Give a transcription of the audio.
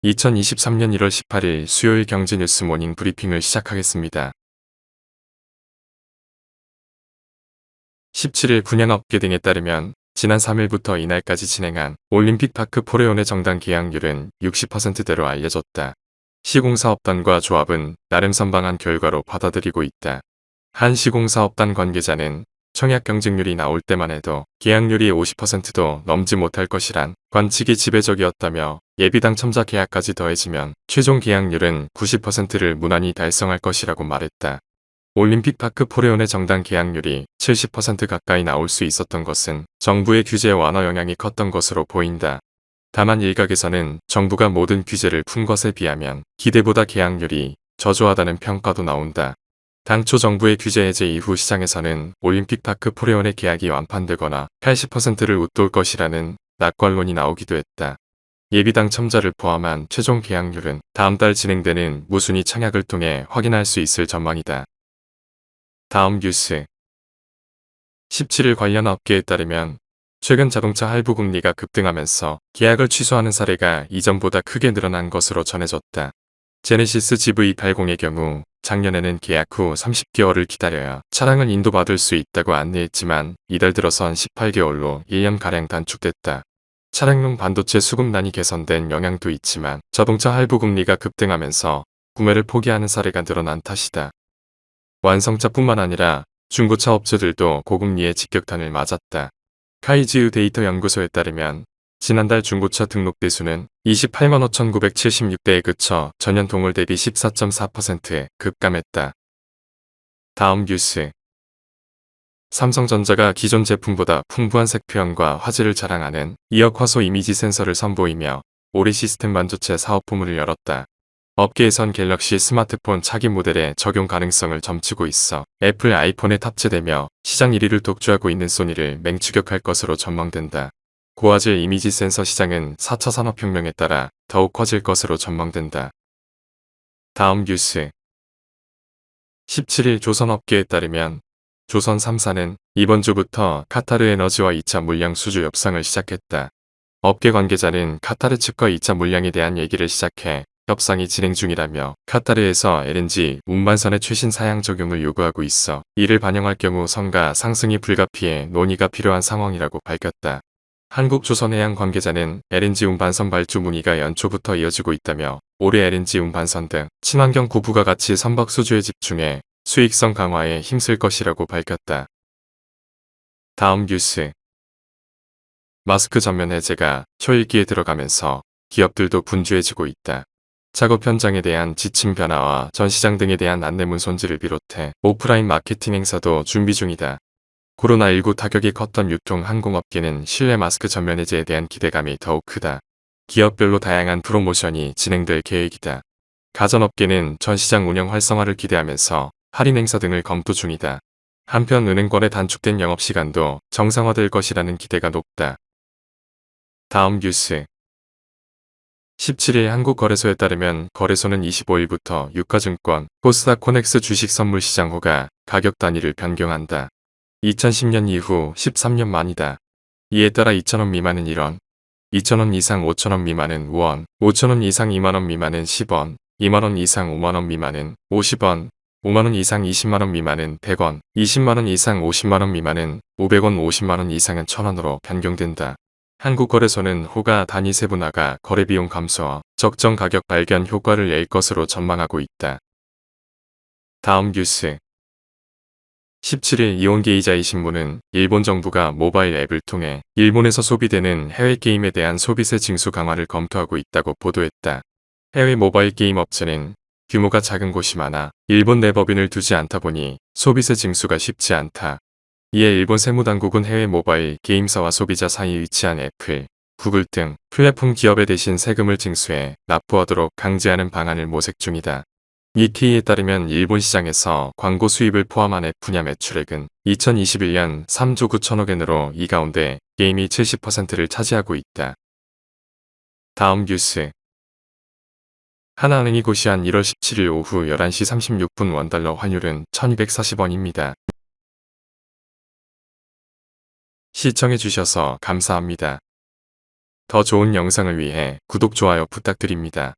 2023년 1월 18일 수요일 경제뉴스 모닝 브리핑을 시작하겠습니다. 17일 분양업계 등에 따르면 지난 3일부터 이날까지 진행한 올림픽파크 포레온의 정당 계약률은 60%대로 알려졌다. 시공사업단과 조합은 나름 선방한 결과로 받아들이고 있다. 한 시공사업단 관계자는 청약 경쟁률이 나올 때만 해도 계약률이 50%도 넘지 못할 것이란 관측이 지배적이었다며 예비 당첨자 계약까지 더해지면 최종 계약률은 90%를 무난히 달성할 것이라고 말했다. 올림픽파크 포레온의 정당 계약률이 70% 가까이 나올 수 있었던 것은 정부의 규제 완화 영향이 컸던 것으로 보인다. 다만 일각에서는 정부가 모든 규제를 푼 것에 비하면 기대보다 계약률이 저조하다는 평가도 나온다. 당초 정부의 규제 해제 이후 시장에서는 올림픽파크 포레온의 계약이 완판되거나 80%를 웃돌 것이라는 낙관론이 나오기도 했다. 예비 당첨자를 포함한 최종 계약률은 다음 달 진행되는 무순위 청약을 통해 확인할 수 있을 전망이다. 다음 뉴스 17일 관련 업계에 따르면 최근 자동차 할부 금리가 급등하면서 계약을 취소하는 사례가 이전보다 크게 늘어난 것으로 전해졌다. 제네시스 GV80의 경우 작년에는 계약 후 30개월을 기다려야 차량을 인도받을 수 있다고 안내했지만 이달 들어선 18개월로 1년가량 단축됐다. 차량용 반도체 수급난이 개선된 영향도 있지만 자동차 할부 금리가 급등하면서 구매를 포기하는 사례가 늘어난 탓이다. 완성차뿐만 아니라 중고차 업체들도 고금리의 직격탄을 맞았다. 카이지우 데이터 연구소에 따르면 지난달 중고차 등록 대수는 28만 5,976대에 그쳐 전년 동월 대비 14.4%에 급감했다. 다음 뉴스 삼성전자가 기존 제품보다 풍부한 색표현과 화질을 자랑하는 2억 화소 이미지 센서를 선보이며 올해 시스템 반도체 사업 부문을 열었다. 업계에선 갤럭시 스마트폰 차기 모델의 적용 가능성을 점치고 있어 애플 아이폰에 탑재되며 시장 1위를 독주하고 있는 소니를 맹추격할 것으로 전망된다. 고화질 이미지 센서 시장은 4차 산업혁명에 따라 더욱 커질 것으로 전망된다. 다음 뉴스 17일 조선업계에 따르면 조선 3사는 이번 주부터 카타르 에너지와 2차 물량 수주 협상을 시작했다. 업계 관계자는 카타르 측과 2차 물량에 대한 얘기를 시작해 협상이 진행 중이라며 카타르에서 LNG 운반선의 최신 사양 적용을 요구하고 있어 이를 반영할 경우 성가 상승이 불가피해 논의가 필요한 상황이라고 밝혔다. 한국조선해양 관계자는 LNG 운반선 발주 문의가 연초부터 이어지고 있다며 올해 LNG 운반선 등 친환경 구부가 가치 선박 수주에 집중해 수익성 강화에 힘쓸 것이라고 밝혔다. 다음 뉴스 마스크 전면 해제가 초읽기에 들어가면서 기업들도 분주해지고 있다. 작업 현장에 대한 지침 변화와 전시장 등에 대한 안내문 손질을 비롯해 오프라인 마케팅 행사도 준비 중이다. 코로나19 타격이 컸던 유통 항공업계는 실내 마스크 전면 해제에 대한 기대감이 더욱 크다. 기업별로 다양한 프로모션이 진행될 계획이다. 가전업계는 전시장 운영 활성화를 기대하면서 할인 행사 등을 검토 중이다. 한편 은행권의 단축된 영업시간도 정상화될 것이라는 기대가 높다. 다음 뉴스 17일 한국거래소에 따르면 거래소는 25일부터 유가증권, 코스닥 코넥스 주식 선물 시장 호가 가격 단위를 변경한다. 2010년 이후 13년 만이다. 이에 따라 2,000원 미만은 1원, 2,000원 이상 5,000원 미만은 5원, 5,000원 이상 2만원 미만은 10원, 2만원 이상 5만원 미만은 50원, 5만원 이상 20만원 미만은 100원, 20만원 이상 50만원 미만은 500원, 50만원 이상은 1,000원으로 변경된다. 한국거래소는 호가 단위 세분화가 거래비용 감소와 적정 가격 발견 효과를 낼 것으로 전망하고 있다. 다음 뉴스 17일 이온게이자이 신문은 일본 정부가 모바일 앱을 통해 일본에서 소비되는 해외 게임에 대한 소비세 징수 강화를 검토하고 있다고 보도했다. 해외 모바일 게임 업체는 규모가 작은 곳이 많아 일본 내 법인을 두지 않다 보니 소비세 징수가 쉽지 않다. 이에 일본 세무당국은 해외 모바일 게임사와 소비자 사이에 위치한 애플, 구글 등 플랫폼 기업에 대신 세금을 징수해 납부하도록 강제하는 방안을 모색 중이다. 니케이에 따르면 일본 시장에서 광고 수입을 포함한 앱 분야 매출액은 2021년 3조 9천억 엔으로 이 가운데 게임이 70%를 차지하고 있다. 다음 뉴스 하나은행이 고시한 1월 17일 오후 11시 36분 원달러 환율은 1240원입니다. 시청해주셔서 감사합니다. 더 좋은 영상을 위해 구독, 좋아요 부탁드립니다.